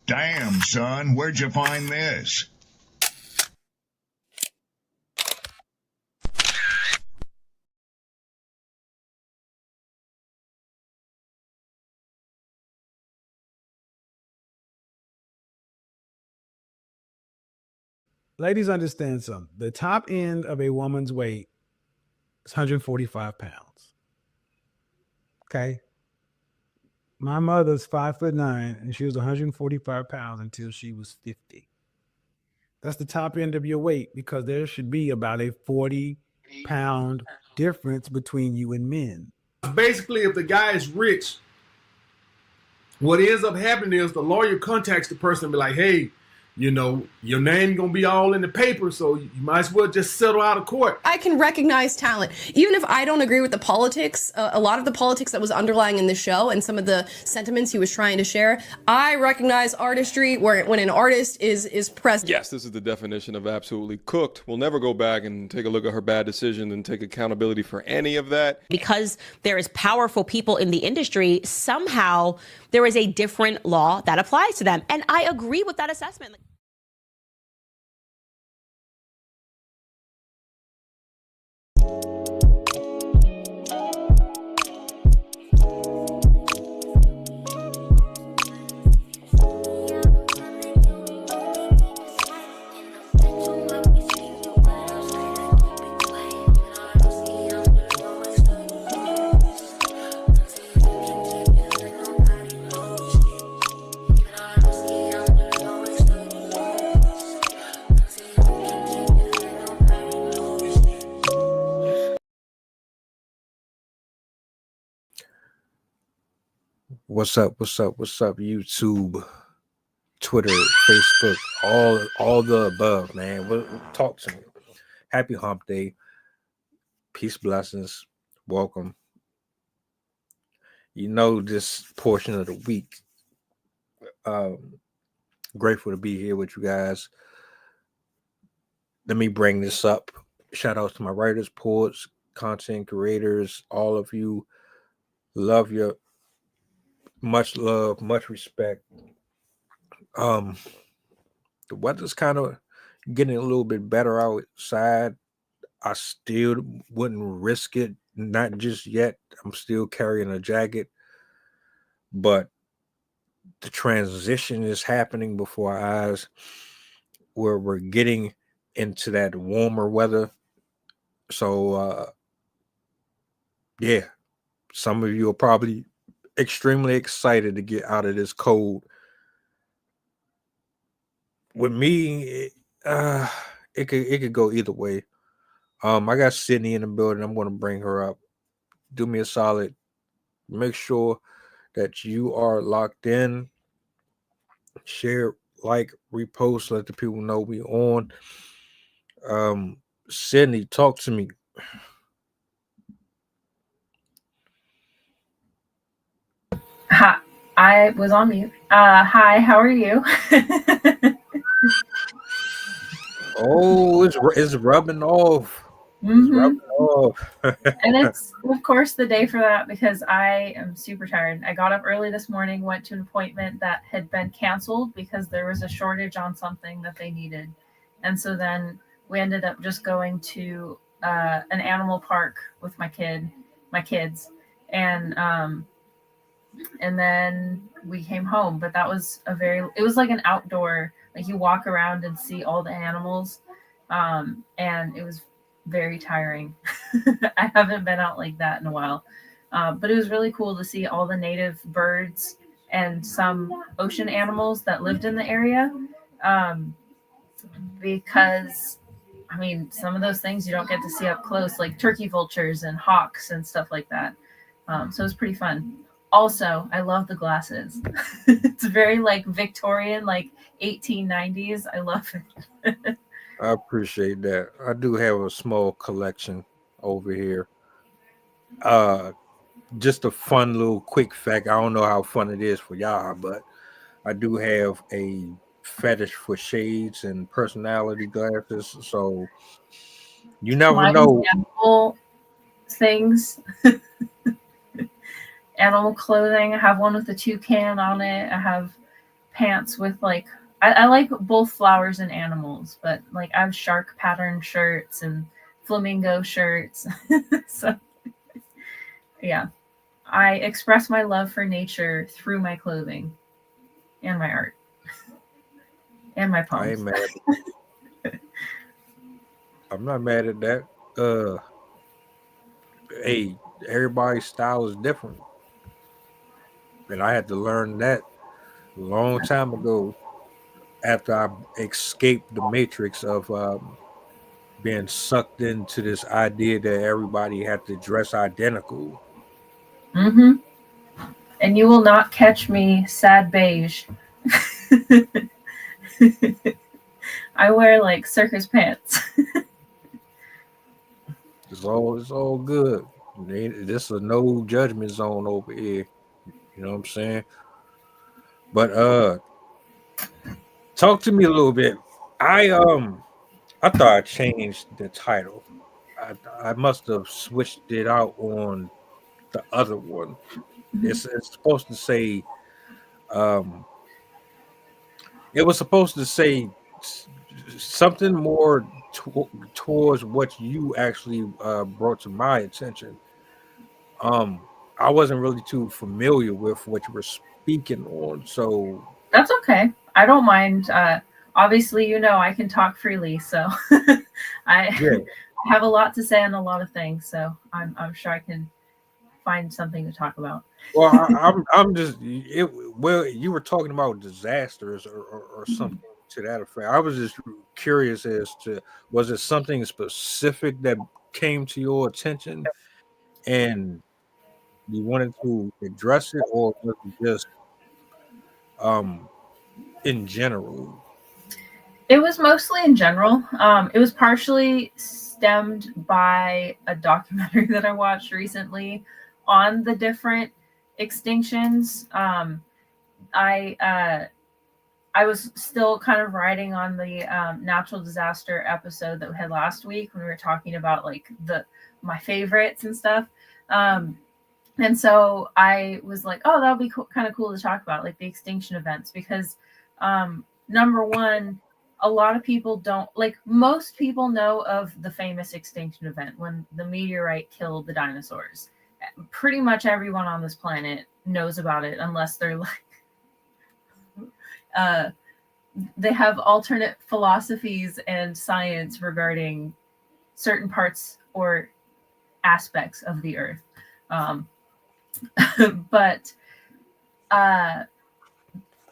Damn, son, where'd you find this? Ladies, understand something. The top end of a woman's weight is 145 pounds. Okay. My mother's 5'9", and she was 145 pounds until she was 50. That's the top end of your weight, because there should be about a 40-pound difference between you and men. Basically, if the guy is rich, what ends up happening is the lawyer contacts the person and be like, hey, you know, your name gonna be all in the paper, so you might as well just settle out of court. I can recognize talent. Even if I don't agree with the politics, a lot of the politics that was underlying in the show and some of the sentiments he was trying to share, I recognize artistry when an artist is present. Yes, this is the definition of absolutely cooked. We'll never go back and take a look at her bad decision and take accountability for any of that. Because there is powerful people in the industry, somehow there is a different law that applies to them. And I agree with that assessment. What's up, YouTube, Twitter, Facebook, all the above, man. Talk to me. Happy hump day. Peace, blessings. Welcome. You know, this portion of the week, grateful to be here with you guys. Let me bring this up. Shout out to my writers, poets, content creators, all of you. Love you. Much love, much respect. The weather's kind of getting a little bit better outside. I still wouldn't risk it, not just yet. I'm still carrying a jacket, but the transition is happening before our eyes, where we're getting into that warmer weather. So, yeah, some of you are probably extremely excited to get out of this cold. With me, it could go either way. I got Sydney in the building. I'm going to bring her up. Do me a solid. Make sure that you are locked in. Share, like, repost, let the people know we on. Sydney, talk to me. Hi, I was on mute. Hi, how are you? Oh, it's rubbing off. It's rubbing off. And it's, of course, the day for that, because I am super tired. I got up early this morning, went to an appointment that had been canceled because there was a shortage on something that they needed. And so then we ended up just going to an animal park with my kids. And then we came home, but that was it was like an outdoor, like you walk around and see all the animals. And it was very tiring. I haven't been out like that in a while. But it was really cool to see all the native birds and some ocean animals that lived in the area. Because, I mean, some of those things you don't get to see up close, like turkey vultures and hawks and stuff like that. So it was pretty fun. Also, I love the glasses. It's very like Victorian, like 1890s. I love it. I appreciate that. I do have a small collection over here. Just a fun little quick fact. I don't know how fun it is for y'all, but I do have a fetish for shades and personality glasses. So you never know. Animal things. Animal clothing. I have one with a toucan on it. I have pants with like I like both flowers and animals, but like I have shark pattern shirts and flamingo shirts. So yeah, I express my love for nature through my clothing and my art and my I ain't poems. mad. I'm not mad at that. Hey, everybody's style is different, and I had to learn that a long time ago after I escaped the matrix of being sucked into this idea that everybody had to dress identical. Mm-hmm. And you will not catch me sad beige. I wear like circus pants. It's all good. This is a no judgment zone over here. You know what I'm saying? But talk to me a little bit. I thought I changed the title. I must have switched it out on the other one. It's supposed to say it was supposed to say something more towards what you actually brought to my attention. I wasn't really too familiar with what you were speaking on, so That's okay. I don't mind. Obviously, you know, I can talk freely, so I yeah. have a lot to say on a lot of things. So I'm sure I can find something to talk about. Well, I'm just well, you were talking about disasters or something to that effect. I was just curious as to was it something specific that came to your attention and you wanted to address it, or was it just um in general? It was mostly in general. It was partially stemmed by a documentary that I watched recently on the different extinctions. I was still kind of riding on the natural disaster episode that we had last week when we were talking about like my favorites and stuff. And so I was like, oh, that would be kind of cool to talk about, like the extinction events, because number one, a lot of people don't, like most people know of the famous extinction event when the meteorite killed the dinosaurs. Pretty much everyone on this planet knows about it, unless they're like, they have alternate philosophies and science regarding certain parts or aspects of the earth. But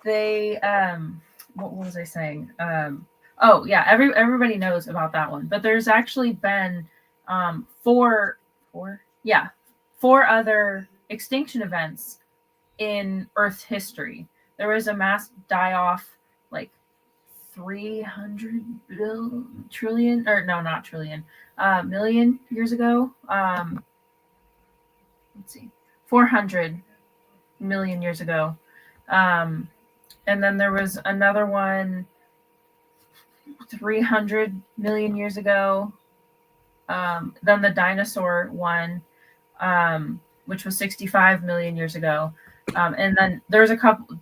they what was I saying? Oh yeah, everybody knows about that one. But there's actually been four other extinction events in Earth history. There was a mass die-off like 300 trillion, or no, not trillion, million years ago. Let's see, 400 million years ago. And then there was another one 300 million years ago. Then the dinosaur one, which was 65 million years ago. And then there's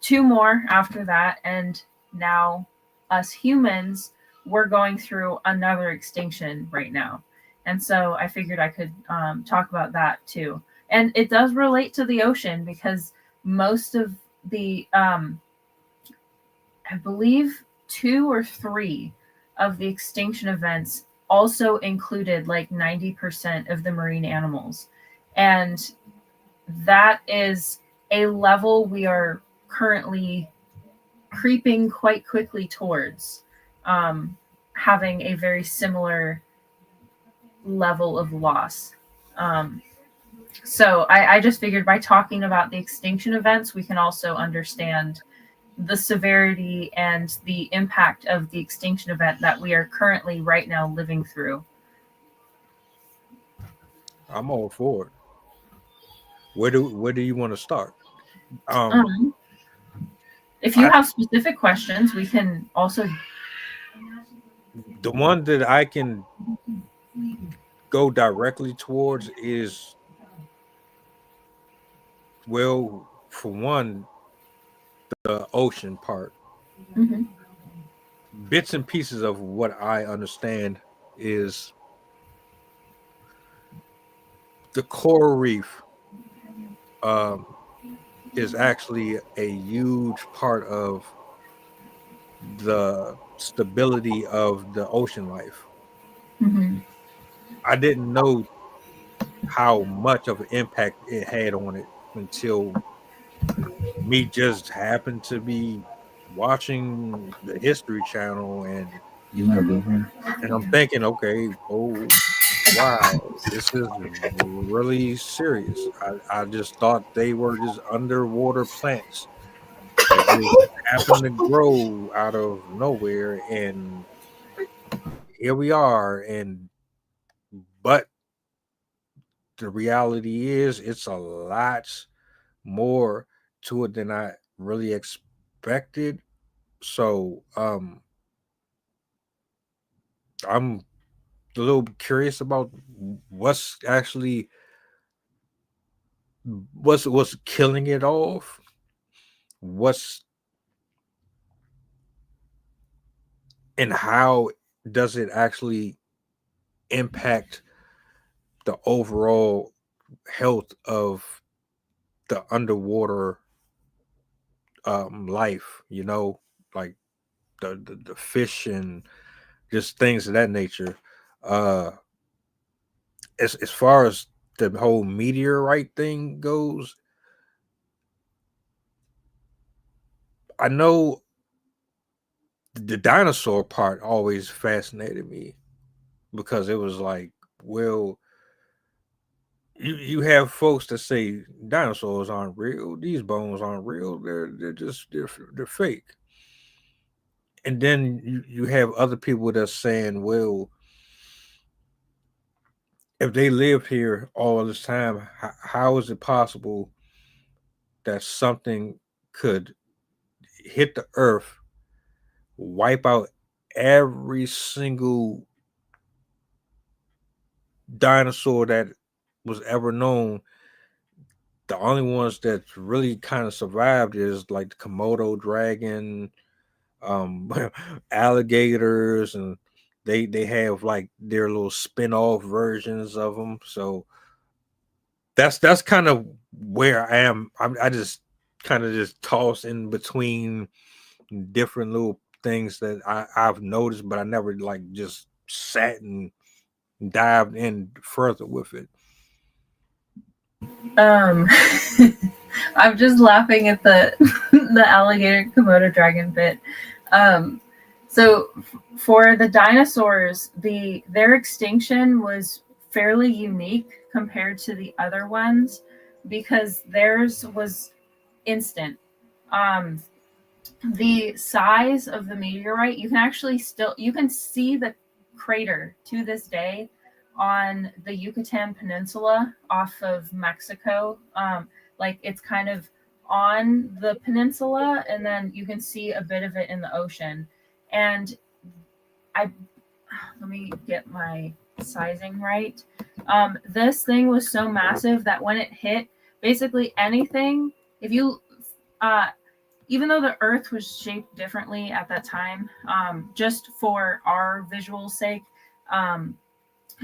two more after that. And now us humans, we're going through another extinction right now. And so I figured I could talk about that too. And it does relate to the ocean because most of the, I believe 2 or 3 of the extinction events also included like 90% of the marine animals. And that is a level we are currently creeping quite quickly towards having a very similar level of loss. So I just figured by talking about the extinction events, we can also understand the severity and the impact of the extinction event that we are currently right now living through. I'm all for it. Where do you want to start? If you have specific questions, we can also. The one that I can go directly towards is, well, for one, the ocean part. Mhm. bits and pieces of what I understand is the coral reef is actually a huge part of the stability of the ocean life. Mhm. I didn't know how much of an impact it had on it until me just happened to be watching the History Channel, and I'm thinking, okay, oh wow, this is really serious. I just thought they were just underwater plants that just happened to grow out of nowhere, and here we are. And but the reality is, it's a lot more to it than I really expected. So I'm a little curious about what's actually what's killing it off. What's and how does it actually impact the overall health of the underwater life, like the fish and just things of that nature. uh as far as the whole meteorite thing goes, I know the dinosaur part always fascinated me, because it was like, well, you have folks that say dinosaurs aren't real, these bones aren't real, they're fake. And then you have other people that's saying, well, if they lived here all this time, how is it possible that something could hit the earth, wipe out every single dinosaur that was ever known? The only ones that really kind of survived is like the Komodo dragon, um, alligators, and they have like their little spin-off versions of them. So that's kind of where I am. I just kind of just toss in between different little things that I've noticed, but I never like just sat and dived in further with it. Um, I'm just laughing at the the alligator Komodo dragon bit. Um, so for the dinosaurs, their extinction was fairly unique compared to the other ones because theirs was instant. Um, the size of the meteorite, you can actually you can see the crater to this day on the Yucatan Peninsula off of Mexico. Like it's kind of on the peninsula, and then you can see a bit of it in the ocean. And I let me get my sizing right. This thing was so massive that when it hit, basically anything, if you even though the earth was shaped differently at that time, just for our visual sake,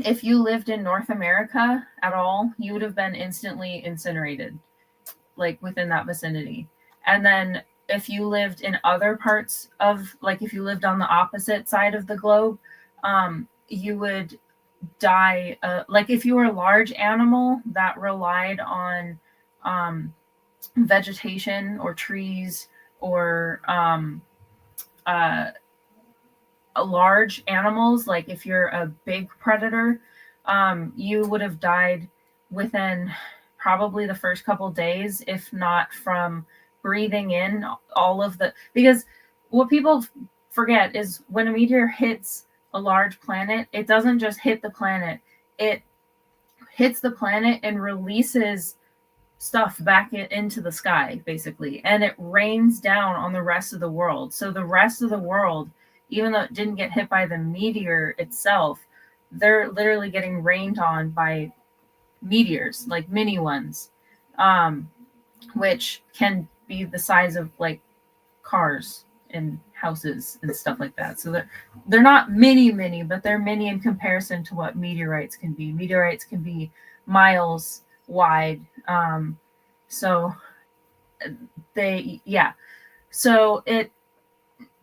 if you lived in North America at all, you would have been instantly incinerated, like within that vicinity. And then if you lived in other parts of, like if you lived on the opposite side of the globe, you would die. Like if you were a large animal that relied on vegetation or trees or large animals, like if you're a big predator, you would have died within probably the first couple days, if not from breathing in all of the, because what people forget is when a meteor hits a large planet, it doesn't just hit the planet, it hits the planet and releases stuff back into the sky, basically, and it rains down on the rest of the world. So the rest of the world, even though it didn't get hit by the meteor itself, they're literally getting rained on by meteors, like mini ones, which can be the size of like cars and houses and stuff like that. So they're not many, but they're many in comparison to what meteorites can be. Meteorites can be miles wide. So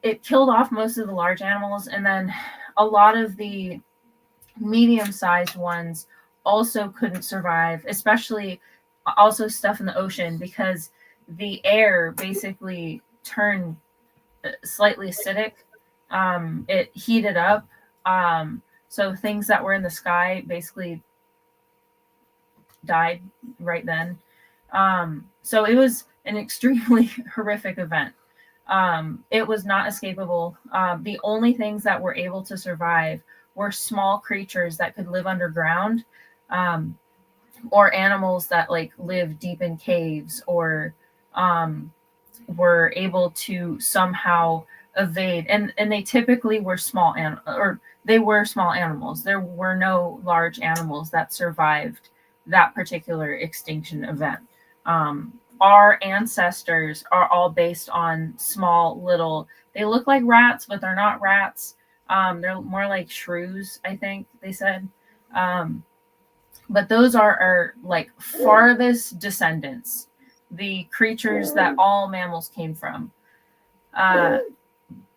it killed off most of the large animals, and then a lot of the medium-sized ones also couldn't survive, especially also stuff in the ocean, because the air basically turned slightly acidic. It heated up. So things that were in the sky basically died right then. So it was an extremely horrific event. It was not escapable. The only things that were able to survive were small creatures that could live underground, or animals that like live deep in caves, or were able to somehow evade. And they typically were small animals. There were no large animals that survived that particular extinction event. Our ancestors are all based on small little, they look like rats, but they're not rats. They're more like shrews, I think they said. But those are our like farthest descendants, the creatures that all mammals came from. And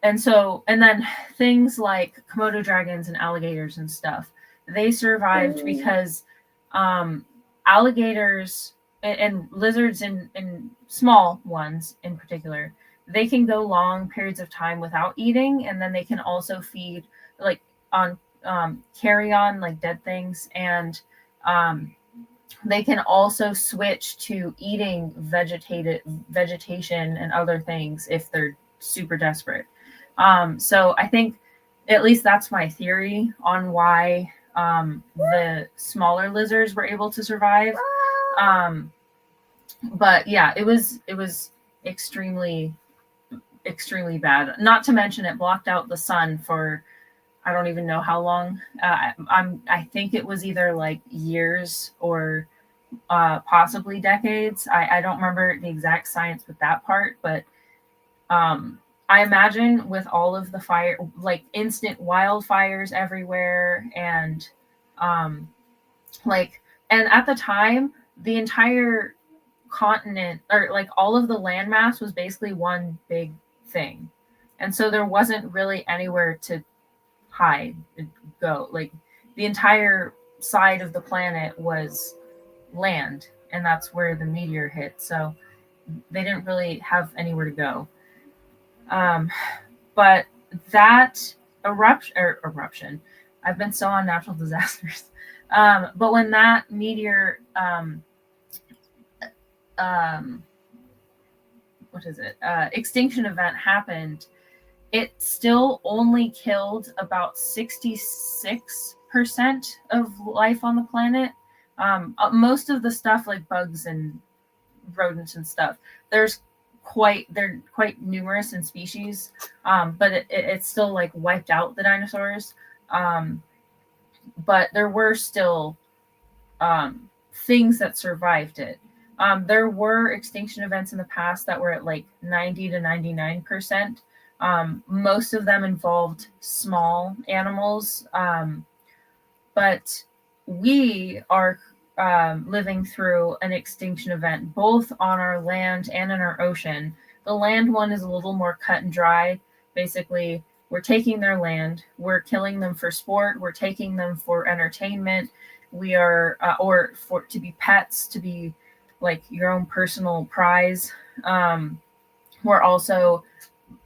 then things like Komodo dragons and alligators and stuff, they survived because alligators and lizards and small ones in particular, they can go long periods of time without eating, and then they can also feed like on carrion, like dead things, and they can also switch to eating vegetation and other things if they're super desperate. So I think at least that's my theory on why the smaller lizards were able to survive. But yeah, it was extremely bad. Not to mention it blocked out the sun for I don't even know how long. I think it was either like years or possibly decades. I don't remember the exact science with that part, but I imagine with all of the fire, like instant wildfires everywhere, and and at the time, the entire continent, or like all of the landmass, was basically one big thing, and so there wasn't really anywhere to hide and go. Like the entire side of the planet was land, and that's where the meteor hit, so they didn't really have anywhere to go. But that eruption, I've been so on natural disasters. But when that meteor, extinction event happened, it still only killed about 66% of life on the planet. Most of the stuff like bugs and rodents and stuff, they're quite numerous in species, but it's still like wiped out the dinosaurs. But there were still things that survived it. There were extinction events in the past that were at like 90 to 99%. Most of them involved small animals, but we are living through an extinction event both on our land and in our ocean. The land one is a little more cut and dry. Basically, we're taking their land, we're killing them for sport, we're taking them for entertainment, we are or for to be pets, to be like your own personal prize. We're also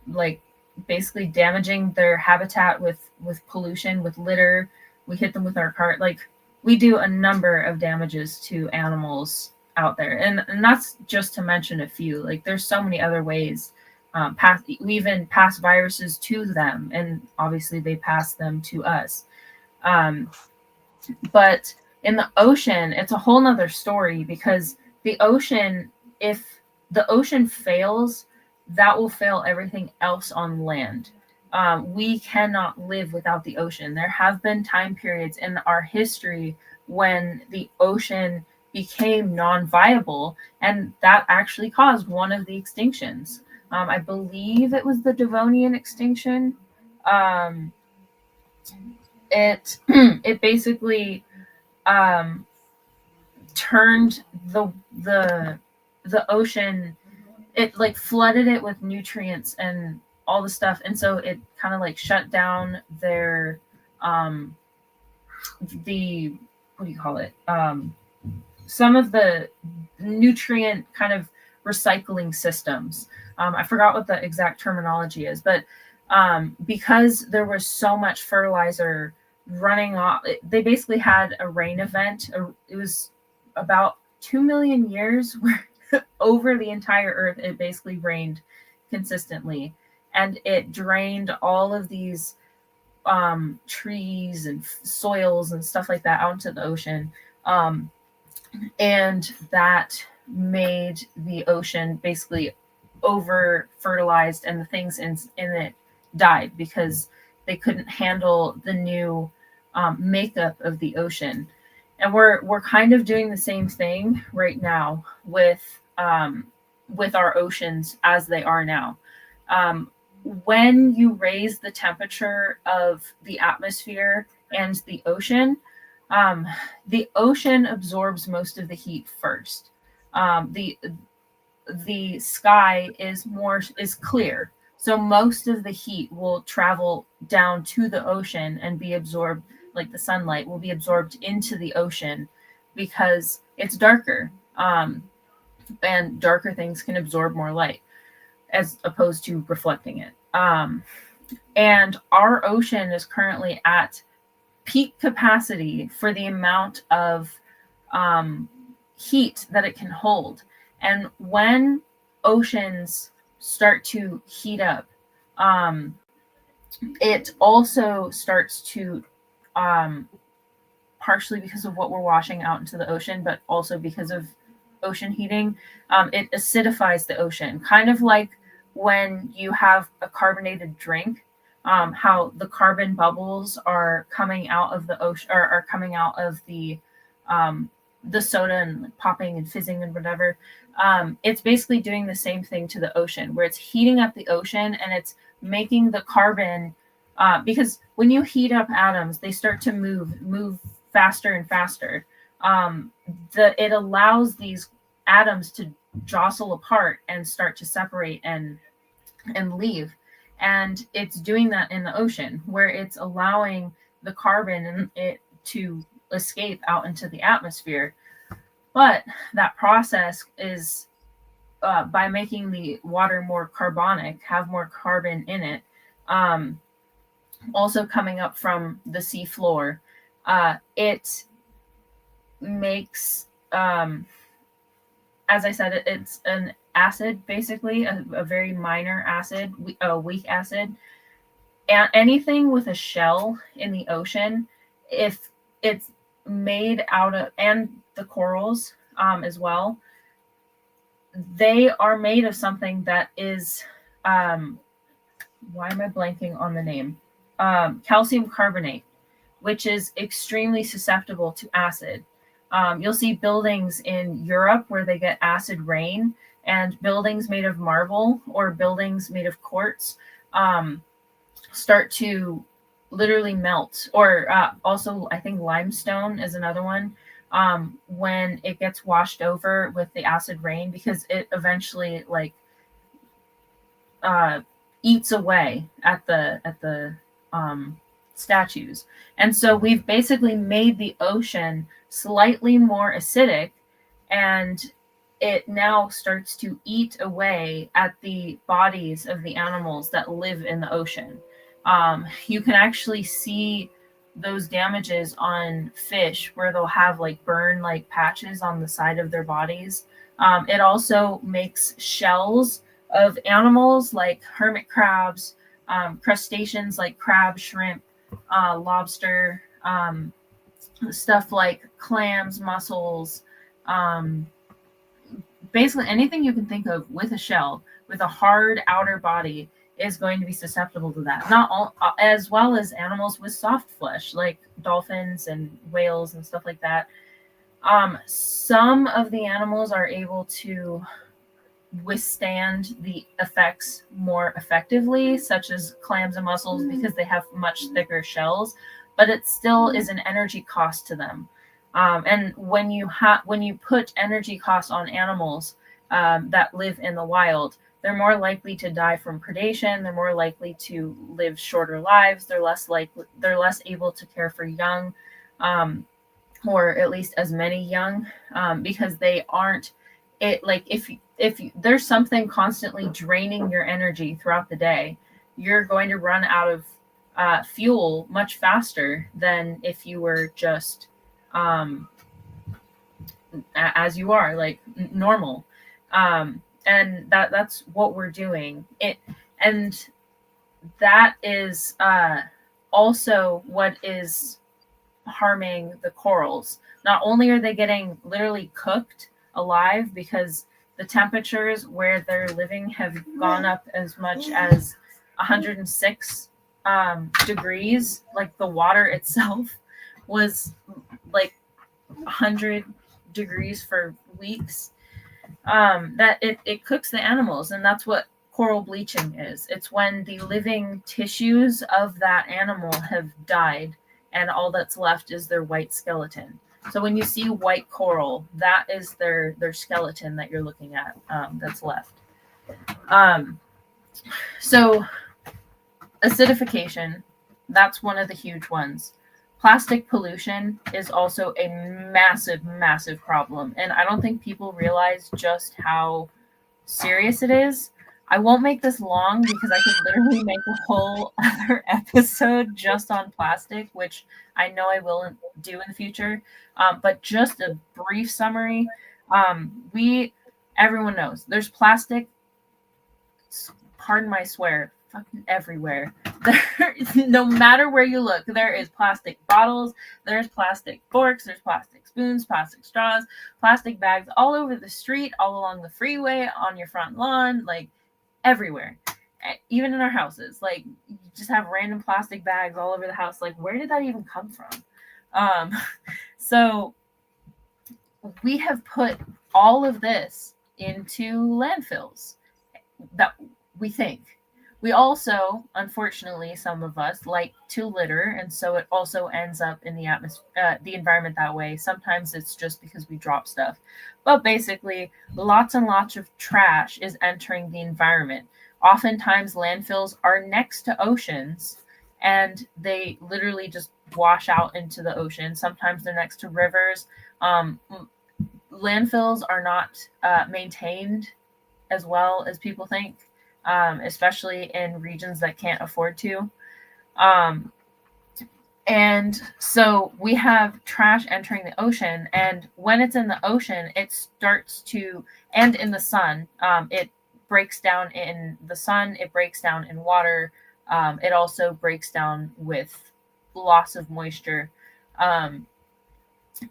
like basically damaging their habitat with pollution, with litter. We hit them with our cart. Like we do a number of damages to animals out there, and that's just to mention a few. Like there's so many other ways. We even pass viruses to them, and obviously they pass them to us. But in the ocean, it's a whole nother story, because the ocean, if the ocean fails, that will fail everything else on land. We cannot live without the ocean. There have been time periods in our history when the ocean became non-viable, and that actually caused one of the extinctions. I believe it was the Devonian extinction. It it basically turned the ocean. It like flooded it with nutrients and all the stuff, and so it kind of like shut down their the what do you call it? Some of the nutrient kind of recycling systems. I forgot what the exact terminology is, but because there was so much fertilizer running off, they basically had a rain event. It was about 2 million years where over the entire earth it basically rained consistently, and it drained all of these trees and soils and stuff like that out into the ocean, and that made the ocean basically over fertilized, and the things in it died because they couldn't handle the new makeup of the ocean. And we're kind of doing the same thing right now with our oceans as they are now. When you raise the temperature of the atmosphere and the ocean absorbs most of the heat first. The sky is clear, so most of the heat will travel down to the ocean and be absorbed, like the sunlight will be absorbed into the ocean because it's darker, and darker things can absorb more light as opposed to reflecting it. And our ocean is currently at peak capacity for the amount of heat that it can hold. And when oceans start to heat up, it also starts to, partially because of what we're washing out into the ocean, but also because of ocean heating, it acidifies the ocean. Kind of like when you have a carbonated drink, how the carbon bubbles are coming out of the ocean, or are coming out of the soda and popping and fizzing and whatever. It's basically doing the same thing to the ocean, where it's heating up the ocean and it's making the carbon, because when you heat up atoms, they start to move faster and faster. It allows these atoms to jostle apart and start to separate and leave. And it's doing that in the ocean, where it's allowing the carbon in it to escape out into the atmosphere. But that process is by making the water more carbonic, have more carbon in it, also coming up from the sea floor, it makes, as I said, it's an acid, basically, a very minor acid, a weak acid. And anything with a shell in the ocean, if it's made out of, and the corals as well, they are made of something that is, why am I blanking on the name? Calcium carbonate, which is extremely susceptible to acid. You'll see buildings in Europe where they get acid rain, and buildings made of marble or buildings made of quartz start to literally melt. Or also, I think limestone is another one, when it gets washed over with the acid rain, because it eventually eats away at the statues. And so we've basically made the ocean slightly more acidic, and it now starts to eat away at the bodies of the animals that live in the ocean. You can actually see those damages on fish, where they'll have like burn like patches on the side of their bodies. It also makes shells of animals like hermit crabs, crustaceans like crab, shrimp, lobster, stuff like clams, mussels, basically anything you can think of with a shell, with a hard outer body, is going to be susceptible to that. Not all, as well as animals with soft flesh, like dolphins and whales and stuff like that. Some of the animals are able to withstand the effects more effectively, such as clams and mussels, because they have much thicker shells, but it still is an energy cost to them. And when you put energy costs on animals that live in the wild, they're more likely to die from predation. They're more likely to live shorter lives. They're less able to care for young, or at least as many young, because they aren't. If there's something constantly draining your energy throughout the day, you're going to run out of fuel much faster than if you were just as you are, like normal. And that's what we're doing. And that is also what is harming the corals. Not only are they getting literally cooked alive because the temperatures where they're living have gone up as much as 106 degrees. Like the water itself was like 100 degrees for weeks. That it cooks the animals, and that's what coral bleaching is. It's when the living tissues of that animal have died and all that's left is their white skeleton. So when you see white coral, that is their skeleton that you're looking at, that's left. So acidification, that's one of the huge ones. Plastic pollution is also a massive, massive problem. And I don't think people realize just how serious it is. I won't make this long because I could literally make a whole other episode just on plastic, which I know I will do in the future. But just a brief summary. Everyone knows there's plastic, pardon my swear, fucking everywhere. No matter where you look, there is plastic bottles, there's plastic forks, there's plastic spoons, plastic straws, plastic bags all over the street, all along the freeway, on your front lawn, like everywhere. Even in our houses, like you just have random plastic bags all over the house. Like, where did that even come from? So we have put all of this into landfills that we think. We also, unfortunately, some of us like to litter, and so it also ends up in the atmosphere, the environment that way. Sometimes it's just because we drop stuff, but basically, lots and lots of trash is entering the environment. Oftentimes, landfills are next to oceans, and they literally just wash out into the ocean. Sometimes they're next to rivers. Landfills are not maintained as well as people think. Especially in regions that can't afford to. And so we have trash entering the ocean, and when it's in the ocean, it starts to, and in the sun, it breaks down in the sun, it breaks down in water, it also breaks down with loss of moisture.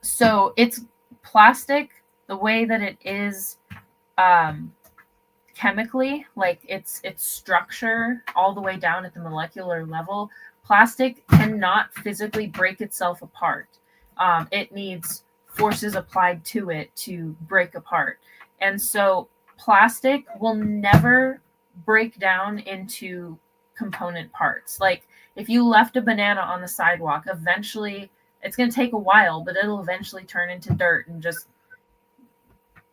So it's plastic, the way that it is, chemically, like its structure all the way down at the molecular level, plastic cannot physically break itself apart. It needs forces applied to it to break apart. And so plastic will never break down into component parts. Like if you left a banana on the sidewalk, eventually it's going to take a while, but it'll eventually turn into dirt and just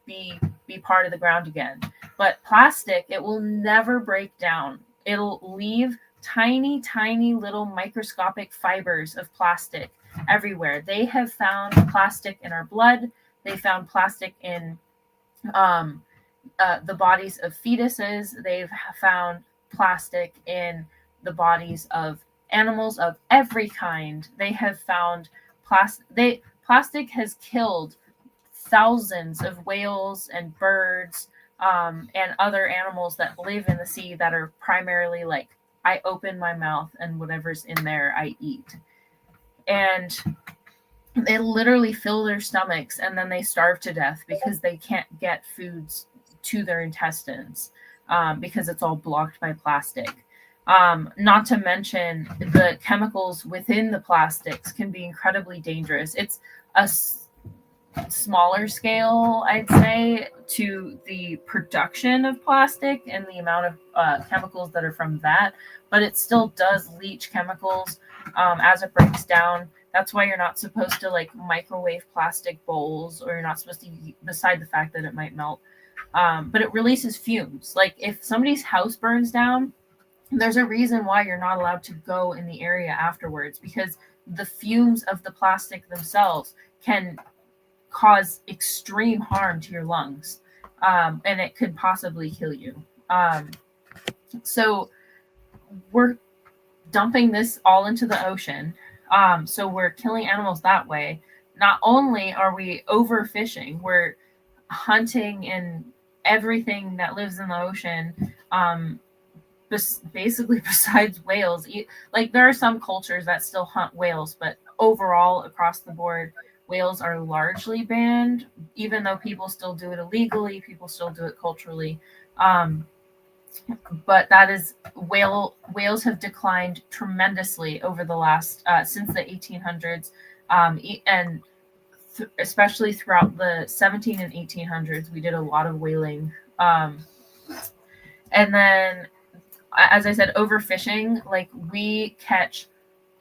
be part of the ground again. But plastic, it will never break down. It'll leave tiny, tiny little microscopic fibers of plastic everywhere. They have found plastic in our blood. They found plastic in the bodies of fetuses. They've found plastic in the bodies of animals of every kind. They have found plastic. Plastic has killed thousands of whales and birds and other animals that live in the sea that are primarily like, I open my mouth and whatever's in there I eat. And they literally fill their stomachs and then they starve to death because they can't get foods to their intestines because it's all blocked by plastic. Not to mention the chemicals within the plastics can be incredibly dangerous. It's smaller scale, I'd say, to the production of plastic and the amount of chemicals that are from that, but it still does leach chemicals as it breaks down. That's why you're not supposed to like microwave plastic bowls, or you're not supposed to, beside the fact that it might melt. But it releases fumes. Like if somebody's house burns down, there's a reason why you're not allowed to go in the area afterwards, because the fumes of the plastic themselves can cause extreme harm to your lungs, and it could possibly kill you. So we're dumping this all into the ocean. So we're killing animals that way. Not only are we overfishing, we're hunting and everything that lives in the ocean. Basically, besides whales, like there are some cultures that still hunt whales, but overall, across the board, whales are largely banned. Even though people still do it illegally, people still do it culturally. But that is whales have declined tremendously over the last since the 1800s, and especially throughout the 17 and 1800s, we did a lot of whaling. And then, as I said, overfishing, like we catch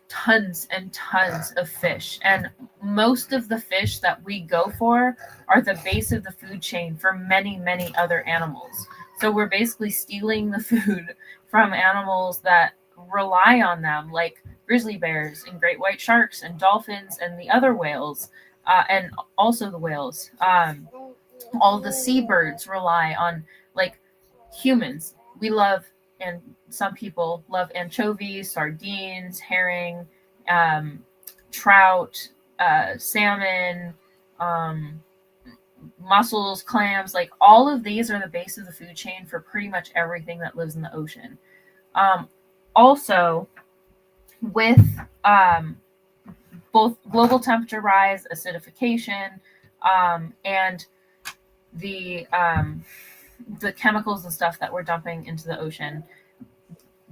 tons and tons of fish, and most of the fish that we go for are the base of the food chain for many other animals. So we're basically stealing the food from animals that rely on them, like grizzly bears and great white sharks and dolphins and the other whales, and also the whales. All the seabirds rely on, like, humans. We love, and some people love, anchovies, sardines, herring, trout, salmon, mussels, clams. Like all of these are the base of the food chain for pretty much everything that lives in the ocean. Also, with both global temperature rise, acidification, and the chemicals and stuff that we're dumping into the ocean,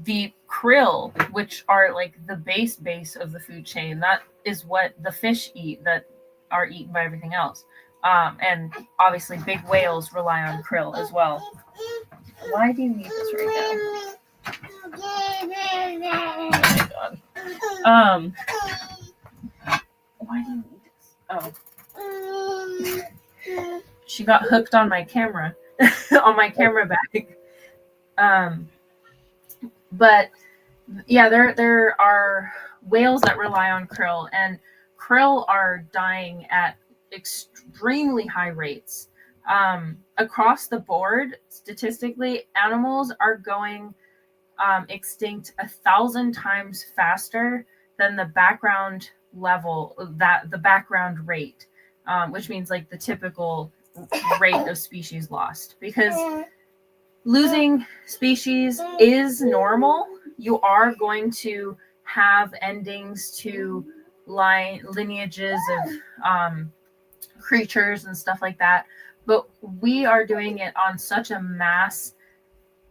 the krill, which are like the base of the food chain, that is what the fish eat that are eaten by everything else. And obviously big whales rely on krill as well. Why do you need this right now? Oh my God. Why do you need this? Oh. She got hooked on my camera, on my camera bag. But yeah, there are whales that rely on krill, and krill are dying at extremely high rates. Across the board, statistically, animals are going extinct 1,000 times faster than the background level, that the background rate, which means like the typical rate of species lost. Because losing species is normal. You are going to have endings to lineages of creatures and stuff like that, but we are doing it on such a mass,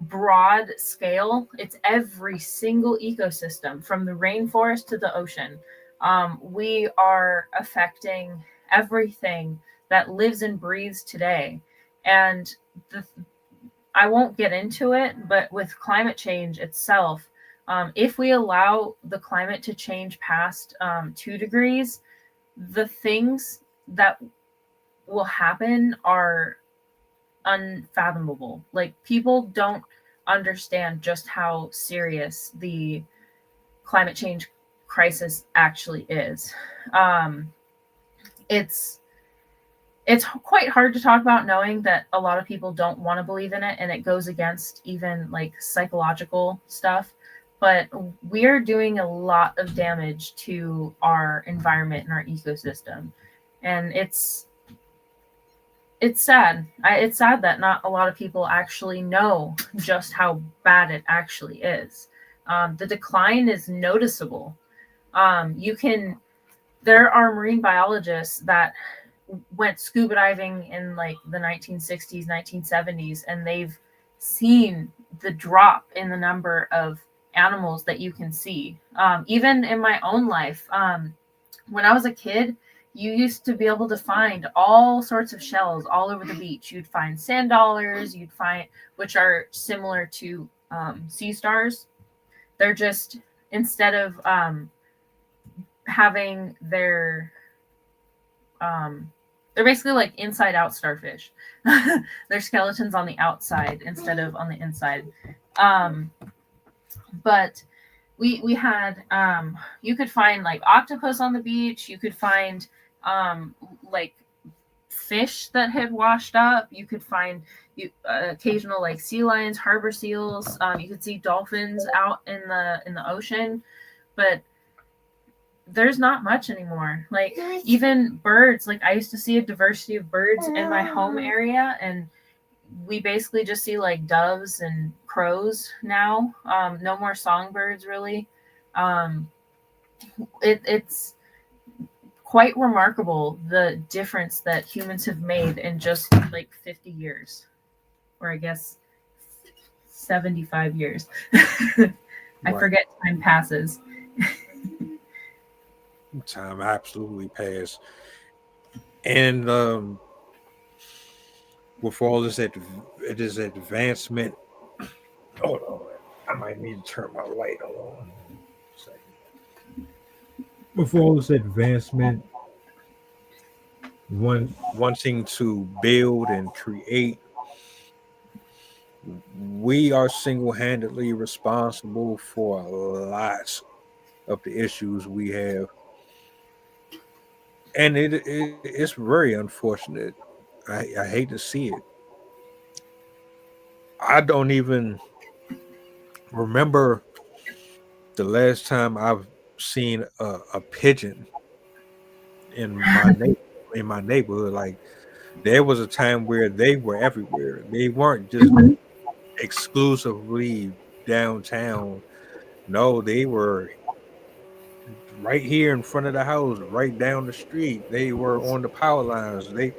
broad scale. It's every single ecosystem, from the rainforest to the ocean. We are affecting everything that lives and breathes today. And I won't get into it, but with climate change itself, if we allow the climate to change past 2 degrees, the things that will happen are unfathomable. Like, people don't understand just how serious the climate change crisis actually is. It's quite hard to talk about, knowing that a lot of people don't want to believe in it, and it goes against even like psychological stuff. But we're doing a lot of damage to our environment and our ecosystem, and it's sad. It's sad that not a lot of people actually know just how bad it actually is. The decline is noticeable. There are marine biologists that went scuba diving in like the 1960s, 1970s, and they've seen the drop in the number of animals that you can see. Even in my own life, when I was a kid, you used to be able to find all sorts of shells all over the beach. You'd find sand dollars, which are similar to sea stars. They're just, instead of having they're basically like inside out starfish. Their skeletons on the outside instead of on the inside. But we had you could find like octopus on the beach. You could find like fish that had washed up. You could find occasional like sea lions, harbor seals. You could see dolphins out in the ocean, but there's not much anymore. Like even birds, like I used to see a diversity of birds in my home area, and we basically just see like doves and crows now. No more songbirds really. It's quite remarkable the difference that humans have made in just like 50 years, or I guess 75 years. I forget time passes. Time absolutely passed. And with all this advancement, hold on, I might need to turn my light on. With all this advancement, wanting to build and create, we are single-handedly responsible for lots of the issues we have. And it's very unfortunate. I hate to see it. I don't even remember the last time I've seen a pigeon in my neighborhood. Like, there was a time where they were everywhere. They weren't just exclusively downtown. No, they were right here in front of the house, right down the street. They were on the power lines. You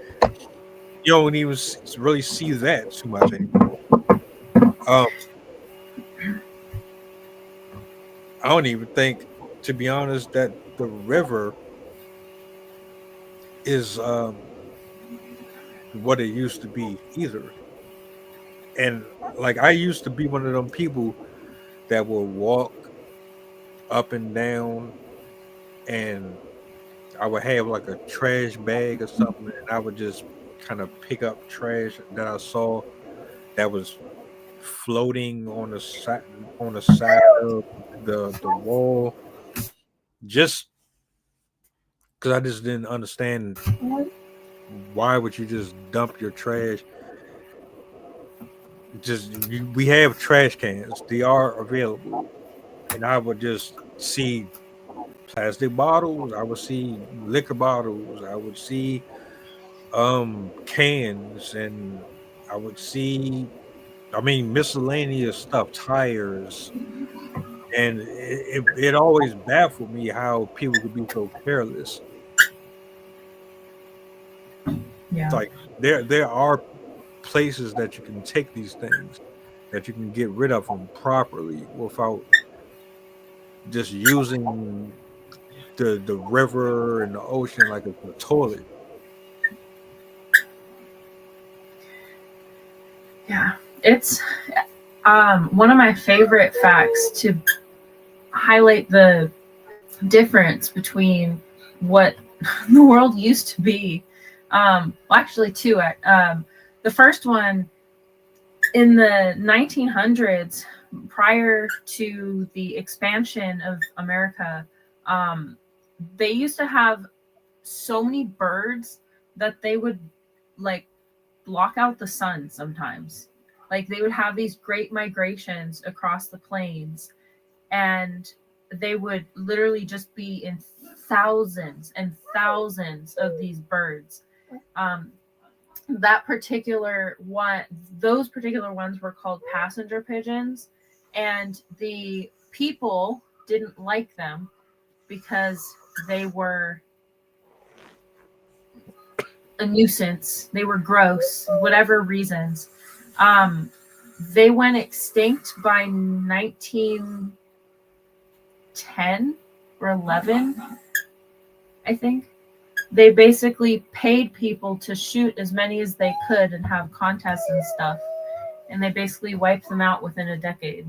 don't even really see that too much anymore. I don't even think, to be honest, that the river is what it used to be either. And like, I used to be one of them people that would walk up and down, and I would have like a trash bag or something, and I would just kind of pick up trash that I saw that was floating on the side of the wall, just because I just didn't understand why would you just dump your trash. We have trash cans, they are available, and I would just see plastic bottles, I would see liquor bottles, I would see cans, and I would see, miscellaneous stuff, tires, and it always baffled me how people could be so careless. Yeah. It's like there are places that you can take these things, that you can get rid of them properly without just using the river and the ocean like a toilet. Yeah, it's one of my favorite facts to highlight the difference between what the world used to be. Well, actually, two. The first one, in the 1900s, prior to the expansion of America, they used to have so many birds that they would like block out the sun sometimes. Like, they would have these great migrations across the plains, and they would literally just be in thousands and thousands of these birds. Those particular ones were called passenger pigeons, and the people didn't like them because they were a nuisance. They were gross, whatever reasons. They went extinct by 1910 or 11, I think. they basically paid people to shoot as many as they could and have contests and stuff. And they basically wiped them out within a decade.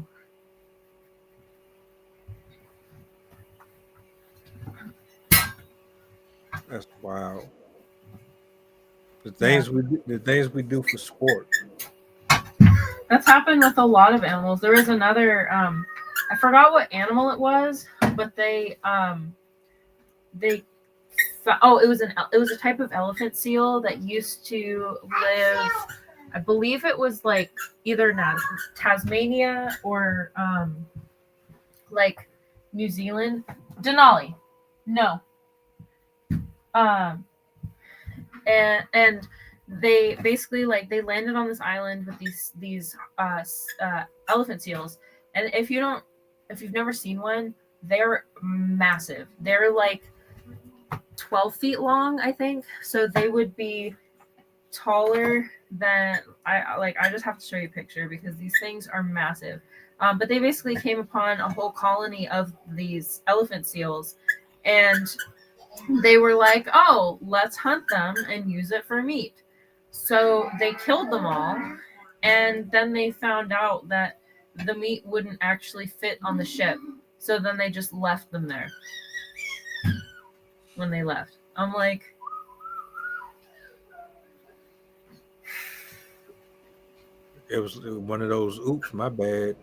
That's wild. The Yeah. things we do for sport. That's happened with a lot of animals. There was another, I forgot what animal it was, but it was a type of elephant seal that used to live, I believe it was like either Tasmania or like New Zealand. Denali. No. And they basically they landed on this island with these elephant seals. And if you've never seen one, they're massive. They're like 12 feet long, I think. So they would be taller than I just have to show you a picture because these things are massive. But they basically came upon a whole colony of these elephant seals, and they were like, oh, let's hunt them and use it for meat. So they killed them all, and then they found out that the meat wouldn't actually fit on the ship. So then they just left them there when they left. I'm like, It was one of those, oops, my bad.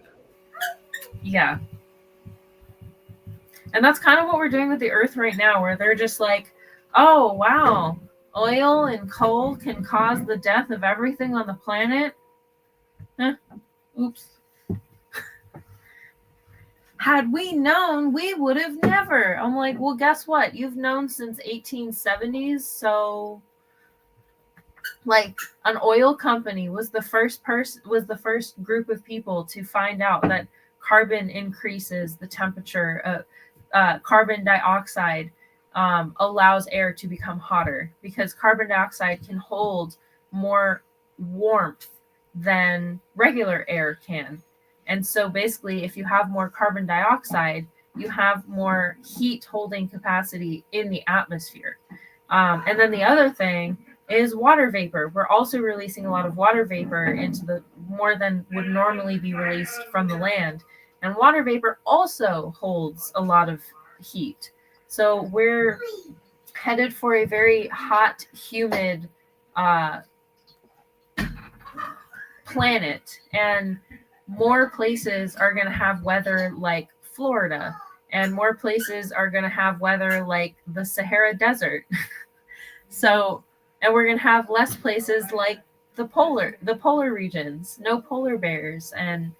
yeah. And that's kind of what we're doing with the earth right now, where they're just like, oh, wow, oil and coal can cause the death of everything on the planet. Oops. Had we known, we would have never. I'm like, well, guess what? You've known since 1870s. So like an oil company was the first group of people to find out that carbon increases the temperature of carbon dioxide allows air to become hotter because carbon dioxide can hold more warmth than regular air can. And so basically, if you have more carbon dioxide, you have more heat holding capacity in the atmosphere. And then the other thing is water vapor. We're also releasing a lot of water vapor into the more than would normally be released from the land. And water vapor also holds a lot of heat. So we're headed for a very hot, humid planet. And more places are going to have weather like Florida. And more places are going to have weather like the Sahara Desert. So, and we're going to have less places like the polar regions, no polar bears. And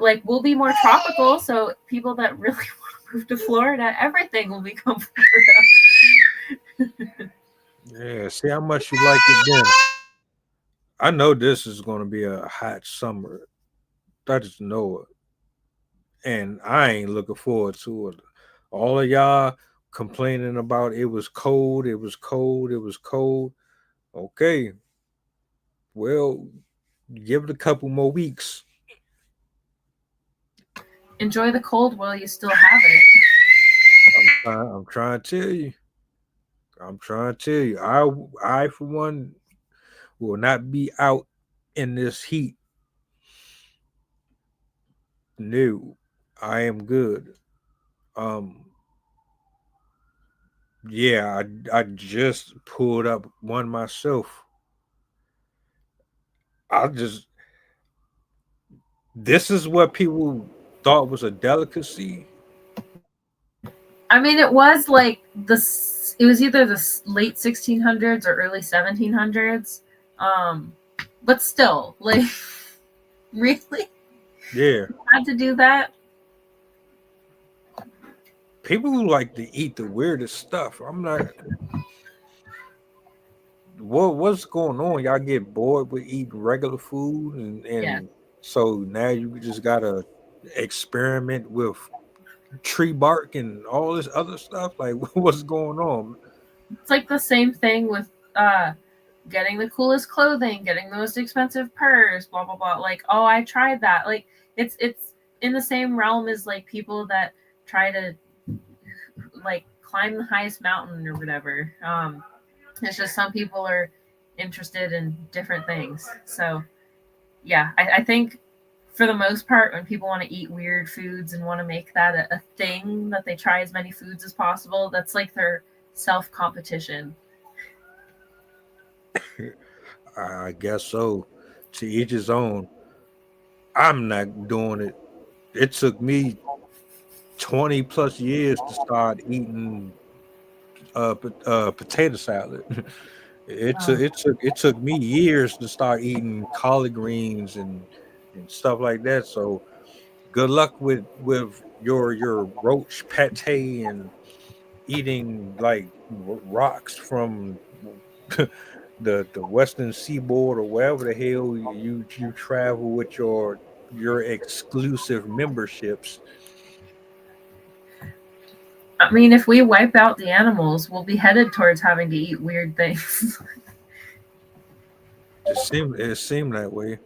like we'll be more tropical, so people that really want to move to Florida, everything will become Florida. Yeah, see how much you like it then. I know this is going to be a hot summer. I just know it. And I ain't looking forward to it. All of y'all complaining about it was cold, it was cold, it was cold. Okay. Well, give it a couple more weeks. Enjoy the cold while you still have it. I'm trying to tell you. I'm trying to tell you. I for one will not be out in this heat. No, I am good. Yeah, I just pulled up one myself. This is what people thought was a delicacy. I mean, it was like it was either the late 1600s or early 1700s. But still, like, really? Yeah. You had to do that? People who like to eat the weirdest stuff. I'm not. What's going on? Y'all get bored with eating regular food, and Yeah. So now you just gotta experiment with tree bark and all this other stuff. Like, what's going on? It's like the same thing with getting the coolest clothing, getting the most expensive purse, blah blah blah. Like, oh, I tried that. Like, it's in the same realm as like people that try to like climb the highest mountain or whatever. It's just some people are interested in different things. So yeah, I think for the most part, when people want to eat weird foods and want to make that a thing that they try as many foods as possible, that's like their self-competition. I guess so. To each his own. I'm not doing it. It took me 20 plus years to start eating potato salad. It took me years to start eating collard greens and stuff like that. So good luck with your roach pate and eating like rocks from the western seaboard or wherever the hell you travel with your exclusive memberships. I mean, if we wipe out the animals, we'll be headed towards having to eat weird things. It seemed that way.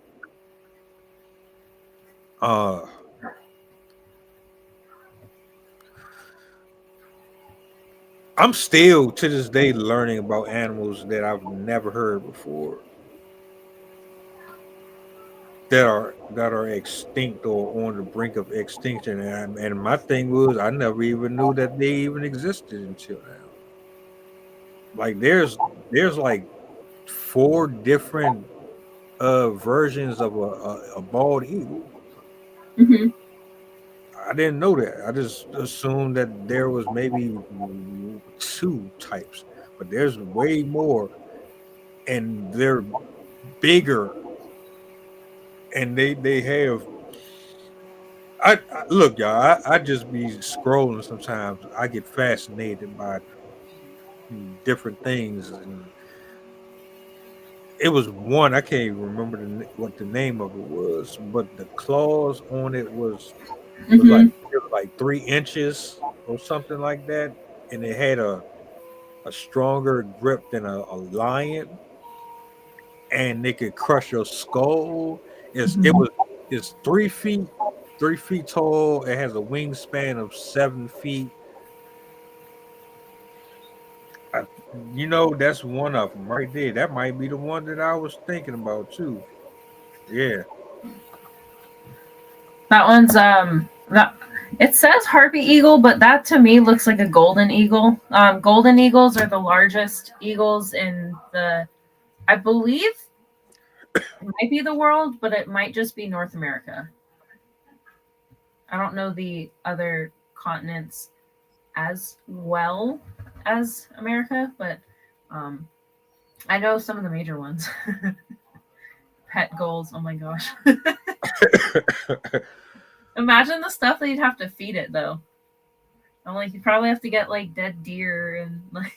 I'm still to this day learning about animals that I've never heard before, that are extinct or on the brink of extinction. And my thing was, I never even knew that they even existed until now. Like there's like 4 different versions of a bald eagle. Mm-hmm. I didn't know that. I just assumed that there was maybe 2 types, but there's way more, and they're bigger, and they have. I look, y'all. I just be scrolling sometimes. I get fascinated by different things, and it was one I can't even remember what the name of it was, but the claws on it was Mm-hmm. like 3 inches or something like that, and it had a stronger grip than a lion, and they could crush your skull. It's 3 feet tall. It has a wingspan of 7 feet. That's one of them right there. That might be the one that I was thinking about too. Yeah. That one's that it says harpy eagle, but that to me looks like a golden eagle. Golden eagles are the largest eagles in I believe it might be the world, but it might just be North America. I don't know the other continents as well as America, but I know some of the major ones. Pet goals, oh my gosh. Imagine the stuff that you'd have to feed it though. I'm like, you probably have to get like dead deer and like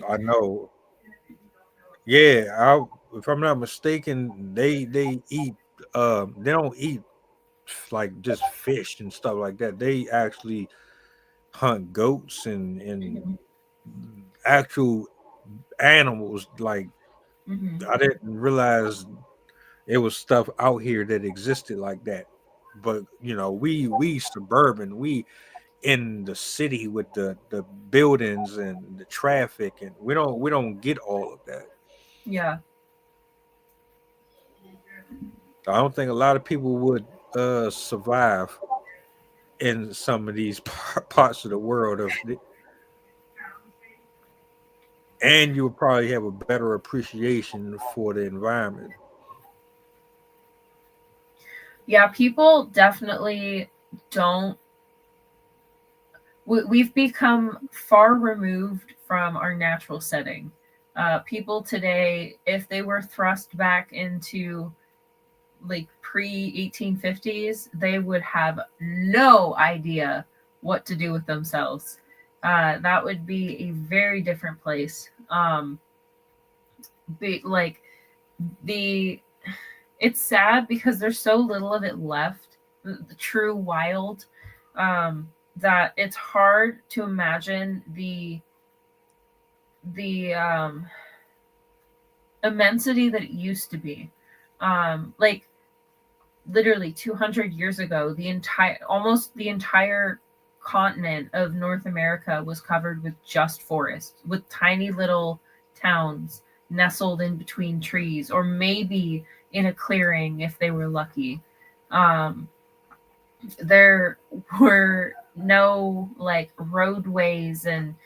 I know. Yeah, if I'm not mistaken, they eat they don't eat like just fish and stuff like that. They actually hunt goats and actual animals. Like I didn't realize it was stuff out here that existed like that. But we suburban, we in the city with the buildings and the traffic, and we don't get all of that. yeah. I don't think a lot of people would survive in some of these parts of the world and you would probably have a better appreciation for the environment. Yeah, people definitely don't. We've become far removed from our natural setting. People today, if they were thrust back into like pre-1850s, they would have no idea what to do with themselves. That would be a very different place. It's sad because there's so little of it left, the true wild, that it's hard to imagine the immensity that it used to be. Like literally 200 years ago, almost the entire continent of North America was covered with just forest, with tiny little towns nestled in between trees, or maybe in a clearing if they were lucky. There were no like roadways and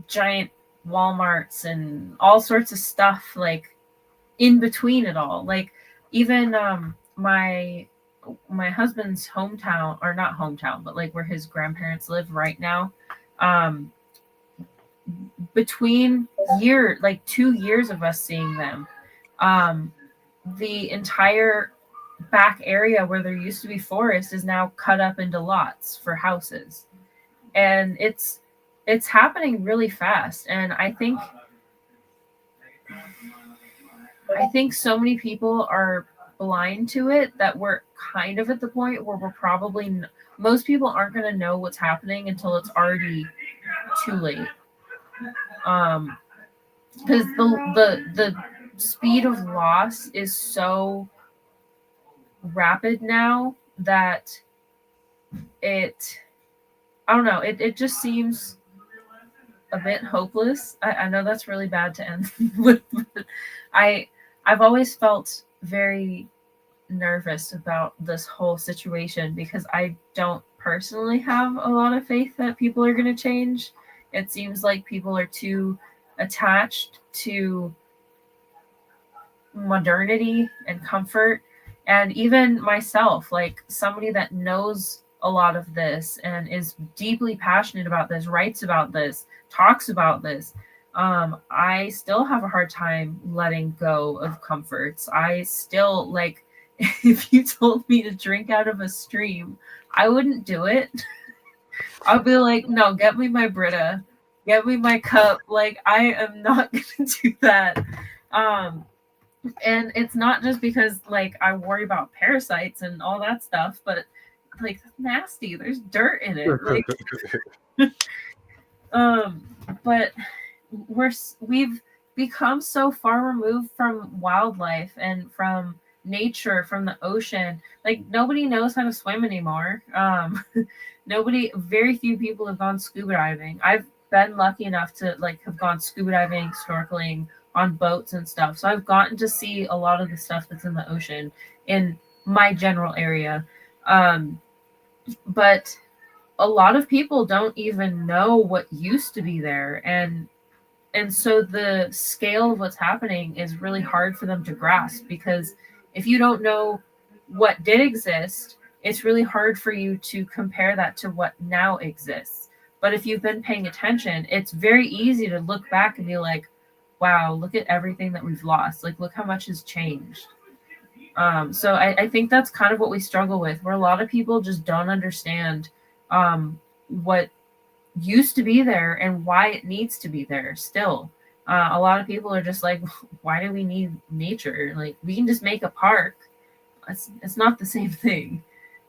giant Walmarts and all sorts of stuff like in between it all. Like even my husband's hometown, or not hometown, but like where his grandparents live right now, between like 2 years of us seeing them, the entire back area where there used to be forest is now cut up into lots for houses. And it's happening really fast. And I think so many people are blind to it that we're kind of at the point where we're probably most people aren't going to know what's happening until it's already too late. Because the speed of loss is so rapid now that I don't know, it just seems a bit hopeless. I know that's really bad to end with, but I've always felt very nervous about this whole situation because I don't personally have a lot of faith that people are going to change. It seems like people are too attached to modernity and comfort. And even myself, like somebody that knows a lot of this and is deeply passionate about this, writes about this, talks about this, I still have a hard time letting go of comforts. I still, like, if you told me to drink out of a stream, I wouldn't do it. I'll be like, no, get me my Brita, get me my cup. Like, I am not going to do that. And it's not just because, like, I worry about parasites and all that stuff, but, like, it's nasty. There's dirt in it. Like, but we've become so far removed from wildlife and from nature, from the ocean. Like, nobody knows how to swim anymore. Very few people have gone scuba diving. I've been lucky enough to, like, have gone scuba diving, snorkeling on boats and stuff. So I've gotten to see a lot of the stuff that's in the ocean in my general area. But a lot of people don't even know what used to be there. And so the scale of what's happening is really hard for them to grasp, because if you don't know what did exist, it's really hard for you to compare that to what now exists. But if you've been paying attention, it's very easy to look back and be like, wow, look at everything that we've lost. Like, look how much has changed. So I think that's kind of what we struggle with, where a lot of people just don't understand what used to be there and why it needs to be there still. A lot of people are just like, why do we need nature? Like, we can just make a park. It's not the same thing.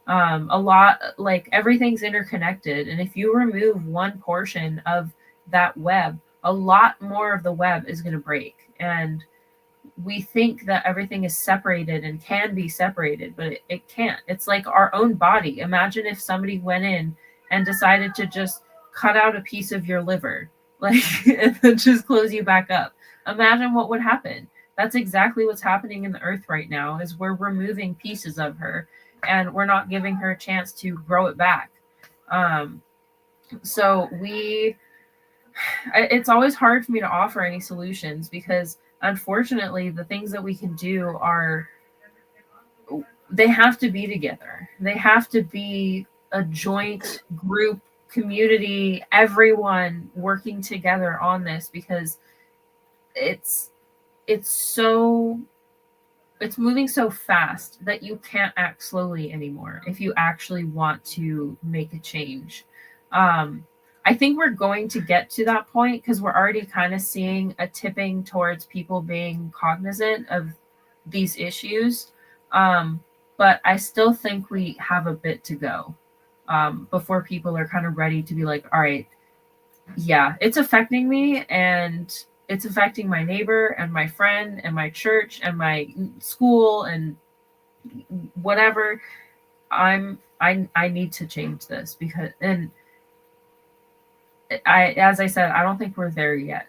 A lot, like, everything's interconnected. And if you remove one portion of that web, a lot more of the web is going to break. And we think that everything is separated and can be separated, but it can't. It's like our own body. Imagine if somebody went in and decided to just cut out a piece of your liver, like, and then just close you back up. Imagine what would happen. That's exactly what's happening in the earth right now, is we're removing pieces of her and we're not giving her a chance to grow it back. So it's always hard for me to offer any solutions, because unfortunately the things that we can do they have to be together. They have to be a joint group, community, everyone working together on this, because it's moving so fast that you can't act slowly anymore if you actually want to make a change. I think we're going to get to that point, because we're already kind of seeing a tipping towards people being cognizant of these issues. But I still think we have a bit to go before people are kind of ready to be like, all right, yeah, it's affecting me, and it's affecting my neighbor and my friend and my church and my school and whatever. I'm I need to change this because, and as I said, I don't think we're there yet.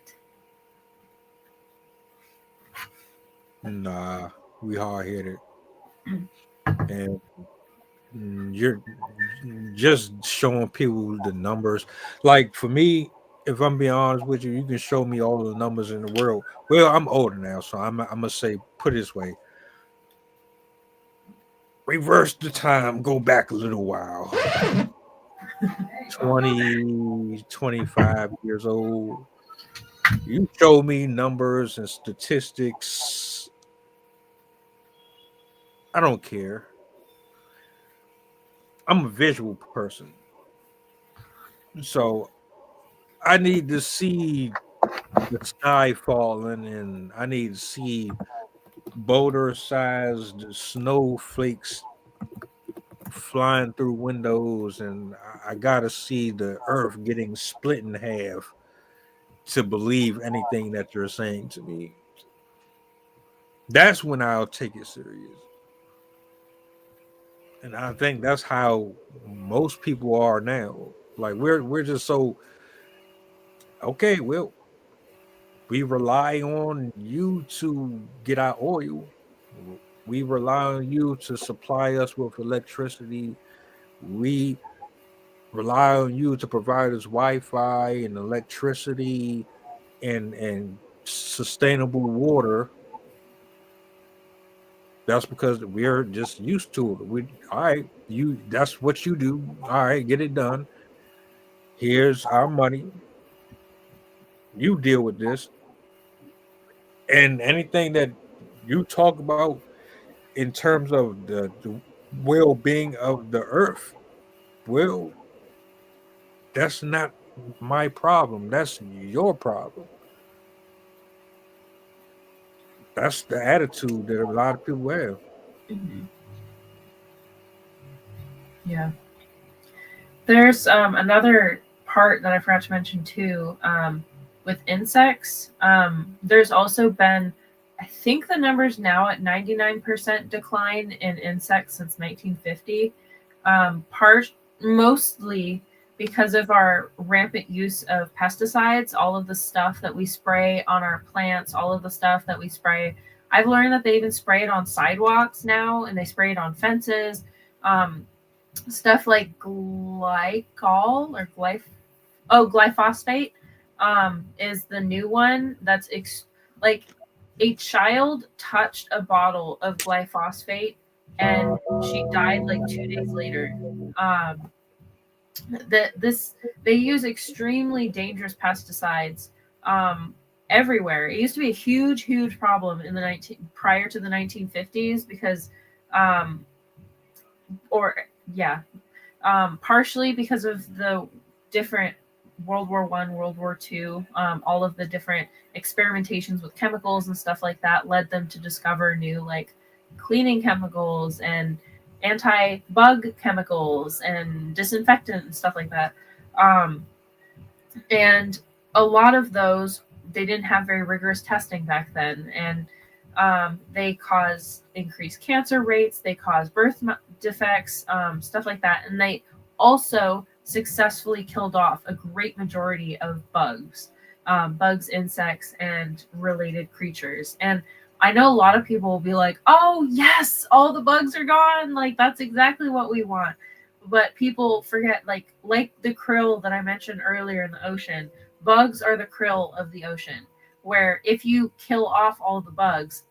Nah, we hard headed, and you're just showing people the numbers. Like for me, if I'm being honest with you, you can show me all the numbers in the world. Well, I'm older now, so I'm gonna say, put it this way: reverse the time, go back a little while. 20, 25 years old. You show me numbers and statistics. I don't care. I'm a visual person. So I need to see the sky falling, and I need to see boulder-sized snowflakes flying through windows, and I gotta see the earth getting split in half to believe anything that you're saying to me. That's when I'll take it serious. And I think that's how most people are now. Like we're just so okay, well, we rely on you to get our oil. We rely on you to supply us with electricity. We rely on you to provide us Wi-Fi and electricity and sustainable water. That's because we're just used to it. We all right, that's what you do. All right, get it done. Here's our money. You deal with this. And anything that you talk about in terms of the well-being of the earth, well, that's not my problem. That's your problem. That's the attitude that a lot of people have. Mm-hmm. Yeah. There's another part that I forgot to mention too. With insects, there's also been, I think the number's now at 99% decline in insects since 1950. Mostly because of our rampant use of pesticides, all of the stuff that we spray on our plants, all of the stuff that we spray. I've learned that they even spray it on sidewalks now, and they spray it on fences. Stuff like glyphosate is the new one. That's like a child touched a bottle of glyphosate and she died like 2 days later. They use extremely dangerous pesticides everywhere. It used to be a huge problem in the prior to the 1950s because partially because of the different World War I, World War II, all of the different experimentations with chemicals and stuff like that led them to discover new like cleaning chemicals and anti-bug chemicals and disinfectant and stuff like that. And a lot of those, they didn't have very rigorous testing back then, and they cause increased cancer rates, they cause birth defects, stuff like that. And they also successfully killed off a great majority of bugs, insects, and related creatures. And I know a lot of people will be like, oh, yes, all the bugs are gone. Like, that's exactly what we want. But people forget, like the krill that I mentioned earlier in the ocean, bugs are the krill of the ocean, where if you kill off all the bugs,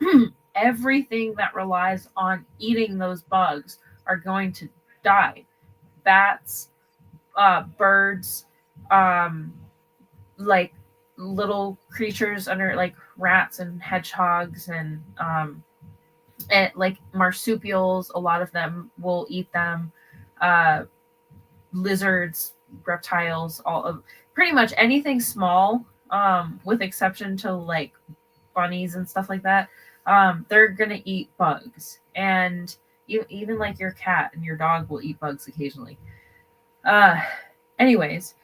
everything that relies on eating those bugs are going to die. Bats, birds, like little creatures under like rats and hedgehogs and like marsupials, a lot of them will eat them. Lizards, reptiles, all of pretty much anything small, with exception to like bunnies and stuff like that. They're gonna eat bugs, and even like your cat and your dog will eat bugs occasionally. Anyways,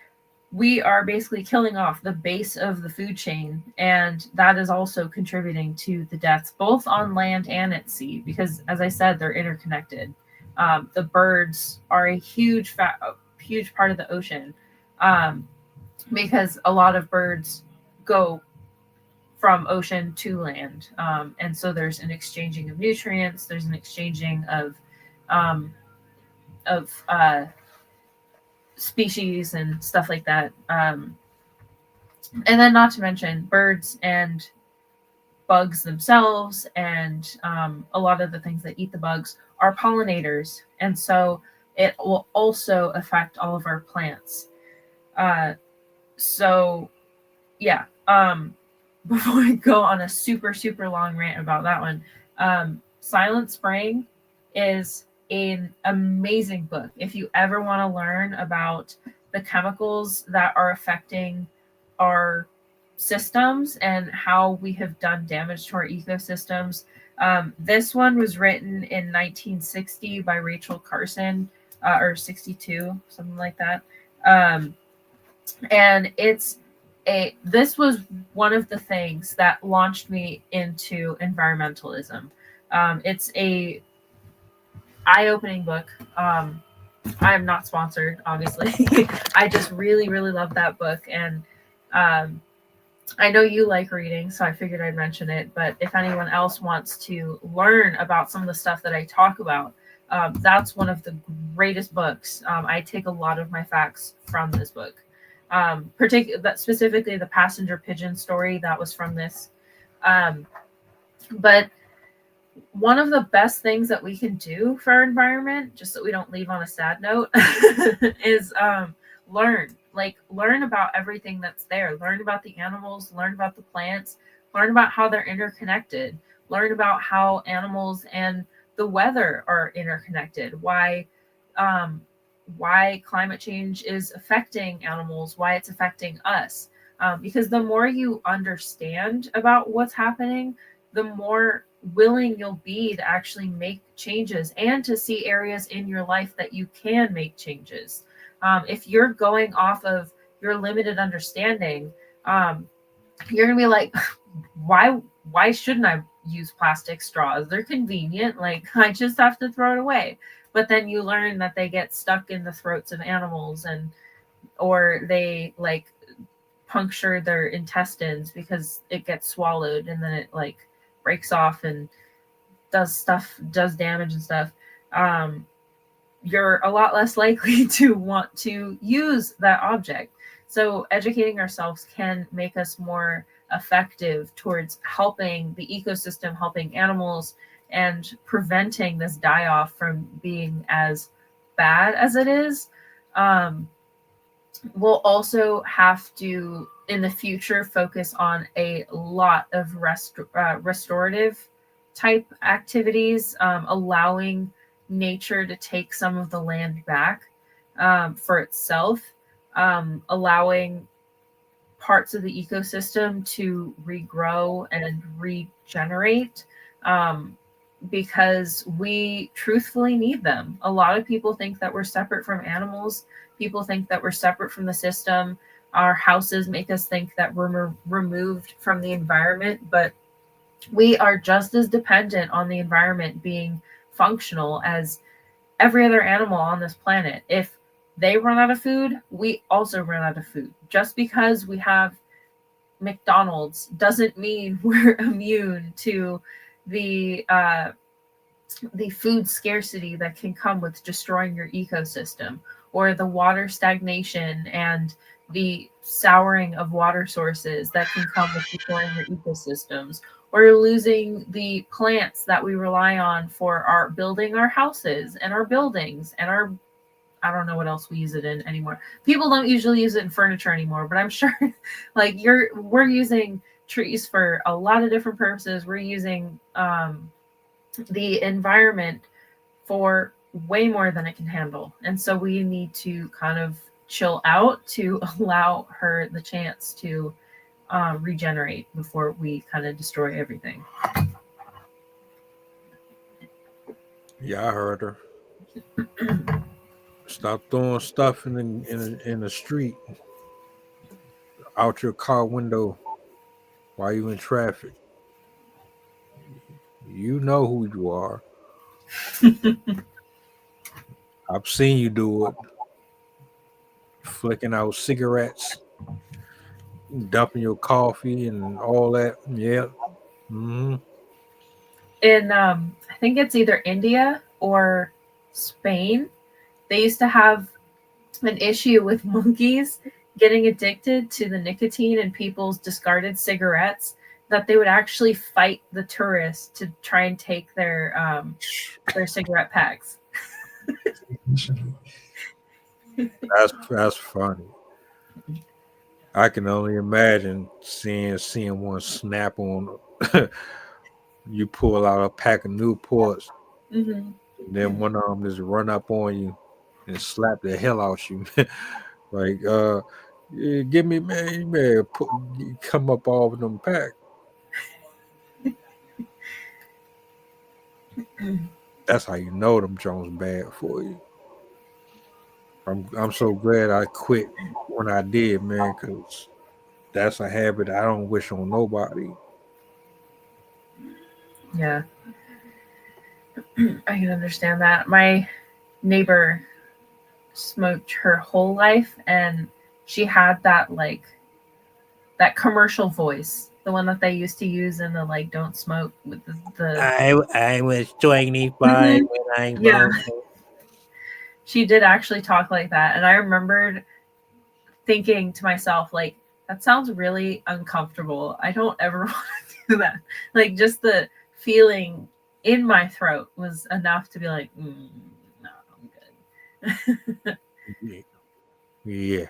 we are basically killing off the base of the food chain, and that is also contributing to the deaths both on land and at sea, because as I said, they're interconnected. The birds are a huge part of the ocean, because a lot of birds go from ocean to land, and so there's an exchanging of nutrients. There's an exchanging um, of species and stuff like that. And then, not to mention, birds and bugs themselves, and a lot of the things that eat the bugs are pollinators, and so it will also affect all of our plants. So yeah, before I go on a super long rant about that one, Silent Spring is an amazing book. If you ever want to learn about the chemicals that are affecting our systems and how we have done damage to our ecosystems, this one was written in 1960 by Rachel Carson, or 62, something like that. And this was one of the things that launched me into environmentalism. It's a eye-opening book. I am not sponsored, obviously. I just really love that book, and I know you like reading, so I figured I'd mention it. But if anyone else wants to learn about some of the stuff that I talk about, that's one of the greatest books. I take a lot of my facts from this book. Specifically the passenger pigeon story, that was from this. But one of the best things that we can do for our environment, just so we don't leave on a sad note, is learn about everything that's there. Learn about the animals, learn about the plants, learn about how they're interconnected, learn about how animals and the weather are interconnected, why climate change is affecting animals, why it's affecting us. Because the more you understand about what's happening, the more willing you'll be to actually make changes and to see areas in your life that you can make changes. If you're going off of your limited understanding, you're gonna be like, why shouldn't I use plastic straws? They're convenient. Like, I just have to throw it away. But then you learn that they get stuck in the throats of animals, or they like puncture their intestines because it gets swallowed, and then it like breaks off and does damage and stuff. You're a lot less likely to want to use that object. So educating ourselves can make us more effective towards helping the ecosystem, helping animals, and preventing this die-off from being as bad as it is. We'll also have to, in the future, focus on a lot of restorative type activities, allowing nature to take some of the land back for itself, allowing parts of the ecosystem to regrow and regenerate, because we truthfully need them. A lot of people think that we're separate from animals. People think that we're separate from the system. Our houses make us think that we're removed from the environment, but we are just as dependent on the environment being functional as every other animal on this planet. If they run out of food, we also run out of food. Just because we have McDonald's doesn't mean we're immune to the food scarcity that can come with destroying your ecosystem, or the water stagnation and the souring of water sources that can come with destroying your ecosystems, or losing the plants that we rely on for our building our houses and our buildings and our, I don't know what else we use it in anymore. People don't usually use it in furniture anymore, but I'm sure like we're using trees for a lot of different purposes. We're using the environment for way more than it can handle. And so we need to kind of chill out to allow her the chance to regenerate before we kind of destroy everything. Yeah, I heard her. Stop throwing stuff in the street, out your car window while you in traffic. You know who you are. I've seen you do it. Flicking out cigarettes, dumping your coffee and all that. Yeah. Mm-hmm. In I think it's either India or Spain, they used to have an issue with monkeys getting addicted to the nicotine in people's discarded cigarettes, that they would actually fight the tourists to try and take their cigarette packs. That's funny. I can only imagine seeing one snap on. You pull out a pack of Newports, Mm-hmm. then one of them just run up on you and slap the hell out you. Like, yeah, give me, man, you better come up off of them pack. That's how you know them Jones bad for you. I'm so glad I quit when I did, man, because that's a habit I don't wish on nobody. Yeah. I can understand that. My neighbor smoked her whole life, and she had that commercial voice, the one that they used to use in the don't smoke with the I was 25 Mhm. when I Yeah. smoked. She did actually talk like that, and I remembered thinking to myself, like, that sounds really uncomfortable. I don't ever want to do that. Like, just the feeling in my throat was enough to be like, no, I'm good. Yeah.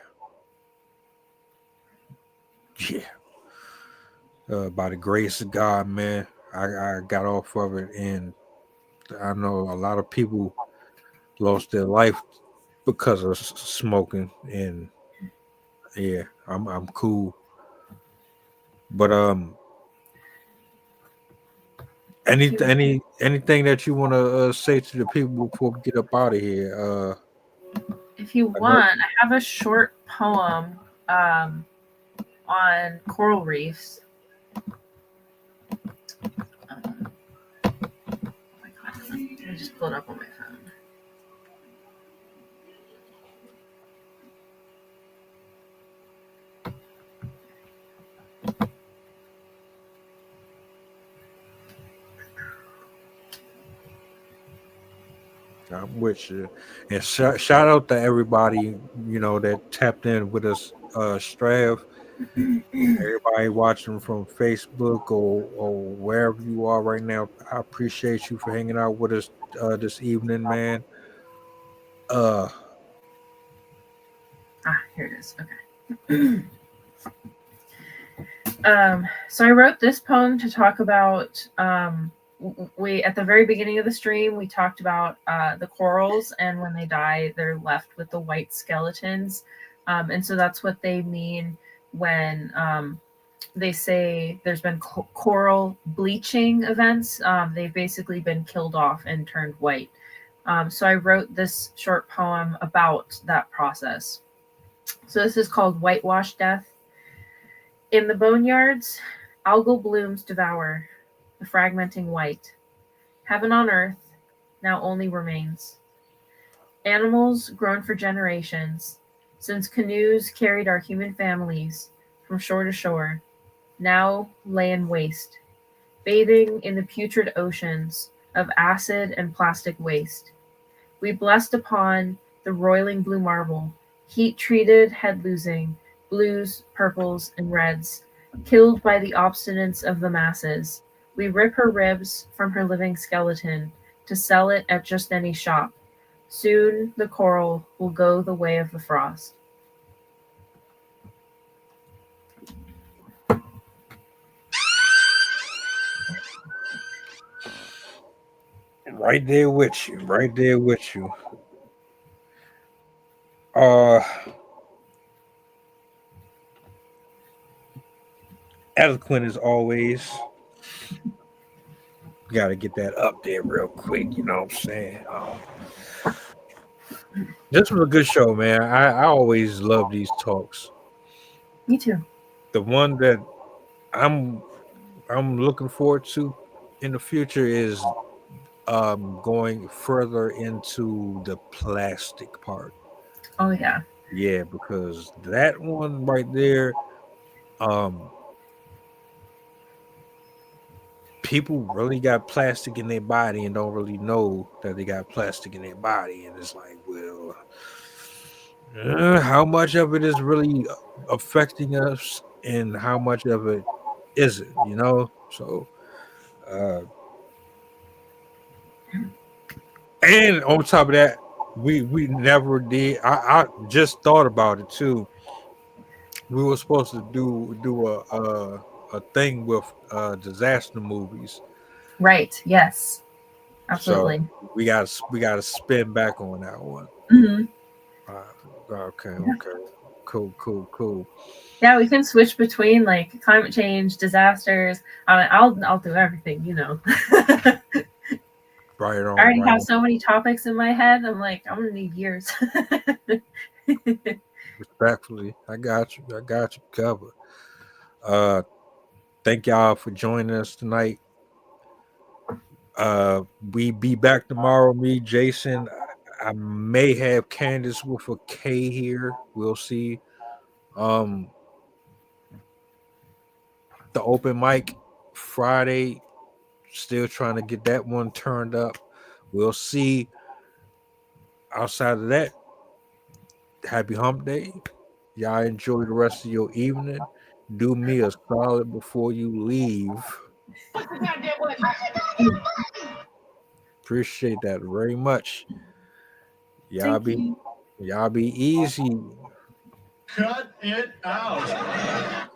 By the grace of God, man, I got off of it, and I know a lot of people lost their life because of smoking, and yeah, I'm cool. But anything that you want to say to the people before we get up out of here? If you want, I have a short poem on coral reefs. Oh my god, let me just pull it up on my phone. I'm with you, and shout out to everybody that tapped in with us. Strav, everybody watching from Facebook or wherever you are right now, I appreciate you for hanging out with us this evening, man. Here it is. Okay. So I wrote this poem to talk about we at the very beginning of the stream we talked about the corals, and when they die they're left with the white skeletons, and so that's what they mean when they say there's been coral bleaching events. They've basically been killed off and turned white. So I wrote this short poem about that process. So this is called Whitewash Death. In the boneyards, algal blooms devour the fragmenting white. Heaven on earth now only remains. Animals grown for generations, since canoes carried our human families from shore to shore, now lay in waste, bathing in the putrid oceans of acid and plastic waste. We blessed upon the roiling blue marble, heat-treated head-losing, blues, purples, and reds, killed by the obstinance of the masses. We rip her ribs from her living skeleton to sell it at just any shop. Soon the coral will go the way of the frost. Right there with you. Right there with you. Eloquent as always. Got to get that up there real quick. You know what I'm saying? This was a good show, man. I always love these talks. Me too. The one that I'm looking forward to in the future is going further into the plastic part. Oh yeah. Yeah, because that one right there, people really got plastic in their body and don't really know that they got plastic in their body, and it's like, well, how much of it is really affecting us, and how much of it isn't, you know? So, and on top of that, we never did. I just thought about it too. We were supposed to do a thing with disaster movies. Right. Yes. So Absolutely. we got to spin back on that one. Hmm. Okay, cool. Yeah, we can switch between like climate change, disasters. I'll do everything, you know. Right I on. already Right have on. so many topics in my head. I'm like, I'm gonna need years. Respectfully, I got you covered. Thank y'all for joining us tonight. We be back tomorrow. Me, Jason. I may have Candace with a K here. We'll see. The open mic Friday, still trying to get that one turned up. We'll see. Outside of that, happy hump day. Y'all enjoy the rest of your evening. Do me a solid before you leave. Appreciate that very much. Y'all be easy. Cut it out.